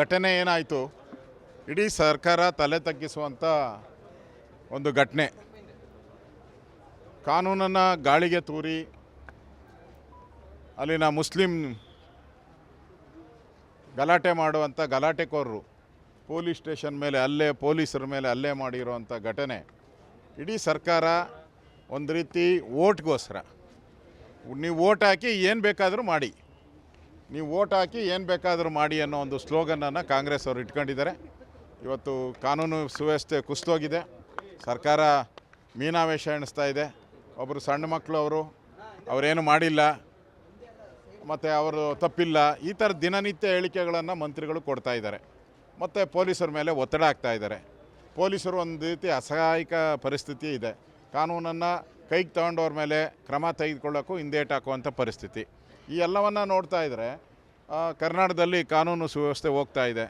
ಘಟನೆ ಏನಾಯಿತು, ಇಡೀ ಸರ್ಕಾರ ತಲೆ ತಗ್ಗಿಸುವಂಥ ಒಂದು ಘಟನೆ. ಕಾನೂನನ್ನು ಗಾಳಿಗೆ ತೂರಿ ಅಲ್ಲಿನ ಮುಸ್ಲಿಂ ಗಲಾಟೆ ಮಾಡುವಂಥ ಗಲಾಟೆಕೋರರು ಪೊಲೀಸ್ ಸ್ಟೇಷನ್ ಮೇಲೆ ಪೊಲೀಸರ ಮೇಲೆ ಹಲ್ಲೆ ಮಾಡಿರುವಂಥ ಘಟನೆ. ಇಡೀ ಸರ್ಕಾರ ಒಂದು ರೀತಿ ಓಟ್ಗೋಸ್ಕರ, ನೀವು ಓಟ್ ಹಾಕಿ ಏನು ಬೇಕಾದರೂ ಮಾಡಿ, ನೀವು ಓಟ್ ಹಾಕಿ ಏನು ಬೇಕಾದರೂ ಮಾಡಿ ಅನ್ನೋ ಒಂದು ಸ್ಲೋಗನನ್ನು ಕಾಂಗ್ರೆಸ್ ಅವರು ಇಟ್ಕೊಂಡಿದ್ದಾರೆ. ಇವತ್ತು ಕಾನೂನು ಸುವ್ಯವಸ್ಥೆ ಕುಸಿದೋಗಿದೆ, ಸರ್ಕಾರ ಮೀನಾವೇಶ ಎಣಿಸ್ತಾ ಇದೆ. ಒಬ್ಬರು ಸಣ್ಣ ಮಕ್ಕಳು ಅವರೇನು ಮಾಡಿಲ್ಲ ಮತ್ತು ಅವರು ತಪ್ಪಿಲ್ಲ, ಈ ಥರ ದಿನನಿತ್ಯ ಹೇಳಿಕೆಗಳನ್ನು ಮಂತ್ರಿಗಳು ಕೊಡ್ತಾ ಇದ್ದಾರೆ. ಮತ್ತು ಪೊಲೀಸರ ಮೇಲೆ ಒತ್ತಡ ಆಗ್ತಾ ಇದ್ದಾರೆ. ಪೊಲೀಸರು ಒಂದು ರೀತಿ ಅಸಹಾಯಕ ಪರಿಸ್ಥಿತಿ ಇದೆ. ಕಾನೂನನ್ನು ಕೈಗೆ ತಗೊಂಡವ್ರ ಮೇಲೆ ಕ್ರಮ ತೆಗೆದುಕೊಳ್ಳೋಕ್ಕೂ ಹಿಂದೇಟು ಹಾಕುವಂಥ ಪರಿಸ್ಥಿತಿ. ಈ ಎಲ್ಲವನ್ನು ನೋಡ್ತಾ ಇದ್ದರೆ ಕರ್ನಾಟಕದಲ್ಲಿ ಕಾನೂನು ಸುವ್ಯವಸ್ಥೆ ಹೋಗ್ತಾ ಇದೆ.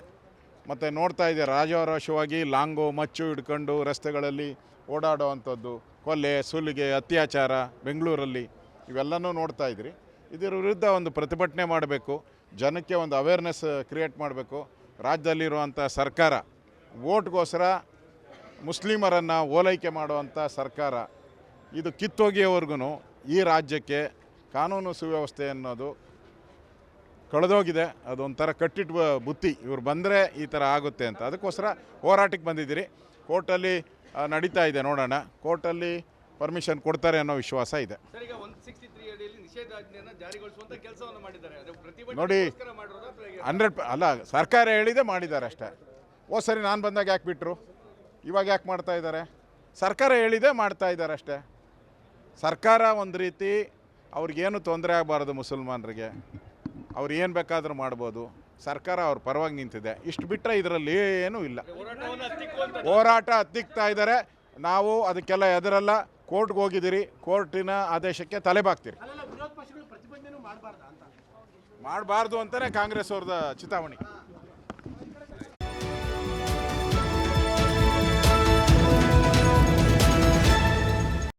ಮತ್ತು ನೋಡ್ತಾ ಇದೆ, ರಾಜಾರೋಷವಾಗಿ ಲಾಂಗು ಮಚ್ಚು ಹಿಡ್ಕೊಂಡು ರಸ್ತೆಗಳಲ್ಲಿ ಓಡಾಡೋ ಅಂಥದ್ದು, ಕೊಲೆ ಸುಲಿಗೆ ಅತ್ಯಾಚಾರ ಬೆಂಗಳೂರಲ್ಲಿ ಇವೆಲ್ಲನೂ ನೋಡ್ತಾ ಇದ್ರಿ. ಇದರ ವಿರುದ್ಧ ಒಂದು ಪ್ರತಿಭಟನೆ ಮಾಡಬೇಕು, ಜನಕ್ಕೆ ಒಂದು ಅವೇರ್ನೆಸ್ ಕ್ರಿಯೇಟ್ ಮಾಡಬೇಕು. ರಾಜ್ಯದಲ್ಲಿರುವಂಥ ಸರ್ಕಾರ ಓಟ್ಗೋಸ್ಕರ ಮುಸ್ಲಿಮರನ್ನು ಓಲೈಕೆ ಮಾಡುವಂಥ ಸರ್ಕಾರ, ಇದು ಕಿತ್ತೋಗಿಯವರೆಗೂ ಈ ರಾಜ್ಯಕ್ಕೆ ಕಾನೂನು ಸುವ್ಯವಸ್ಥೆ ಅನ್ನೋದು ಕಳೆದೋಗಿದೆ. ಅದೊಂಥರ ಕಟ್ಟಿಟ್ಟು ಬುತ್ತಿ, ಇವ್ರು ಬಂದರೆ ಈ ಥರ ಆಗುತ್ತೆ ಅಂತ. ಅದಕ್ಕೋಸ್ಕರ ಹೋರಾಟಕ್ಕೆ ಬಂದಿದ್ದೀರಿ. ಕೋರ್ಟಲ್ಲಿ ನಡೀತಾ ಇದೆ, ನೋಡೋಣ. ಕೋರ್ಟಲ್ಲಿ ಪರ್ಮಿಷನ್ ಕೊಡ್ತಾರೆ ಅನ್ನೋ ವಿಶ್ವಾಸ ಇದೆ. ನೋಡಿ, 100 ಅಲ್ಲ, ಸರ್ಕಾರ ಹೇಳಿದೆ ಮಾಡಿದ್ದಾರೆ ಅಷ್ಟೇ. ಸರಿ ನಾನು ಬಂದಾಗ ಯಾಕೆ ಬಿಟ್ಟರು, ಇವಾಗ ಯಾಕೆ ಮಾಡ್ತಾ ಇದ್ದಾರೆ? ಸರ್ಕಾರ ಹೇಳಿದೆ ಮಾಡ್ತಾ ಇದ್ದಾರೆ ಅಷ್ಟೇ. ಸರ್ಕಾರ ಒಂದು ರೀತಿ ಅವ್ರಿಗೇನು ತೊಂದರೆ ಆಗಬಾರ್ದು, ಮುಸಲ್ಮಾನರಿಗೆ ಅವ್ರು ಏನು ಬೇಕಾದರೂ ಮಾಡ್ಬೋದು, ಸರ್ಕಾರ ಅವ್ರ ಪರವಾಗಿ ನಿಂತಿದೆ. ಇಷ್ಟು ಬಿಟ್ಟರೆ ಇದರಲ್ಲಿ ಏನೂ ಇಲ್ಲ. ಹೋರಾಟ ಹತ್ತಿಕ್ತಾ ಇದ್ದಾರೆ. ನಾವು ಅದಕ್ಕೆಲ್ಲ ಎದುರಲ್ಲ. ಕೋರ್ಟ್ಗೆ ಹೋಗಿದ್ದೀರಿ, ಕೋರ್ಟಿನ ಆದೇಶಕ್ಕೆ ತಲೆಬಾಗ್ತೀರಿ. ಮಾಡಬಾರ್ದು ಅಂತಲೇ ಕಾಂಗ್ರೆಸ್ ಅವ್ರದ್ದು ಚಿತಾವಣೆ.